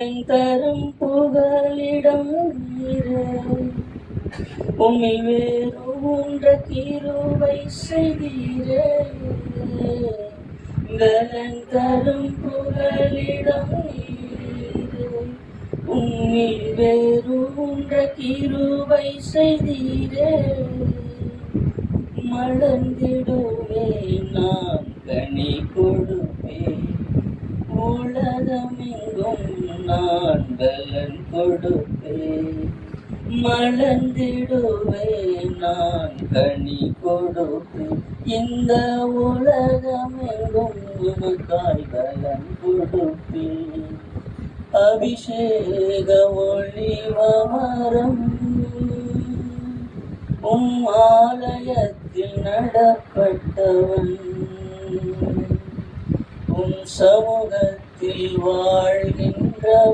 தரும் புகலிடம் நீரே, உம்மை வேறு ஒன்ற கிருபை செய்தீரே. பலன் தரும் புகலிடம் நீரே, உம்மை வேறு ஒன்ற கிருபை செய்தீரே. மலர்ந்திடுவேன் நான் கனி கொடுப்பேன், உலகமெங்கும் நான் பலன் கொடுப்பேன். மலர்ந்திடுவேன் நான் கனி கொடுப்பேன், இந்த உலகமெங்கும் உமக்காய் பலன் கொடுப்பேன். அபிஷேக ஒளிவமரம் ஆலயத்தில் நடப்பட்டவன், உம் சமூகத்தில் வாழ்கின்ற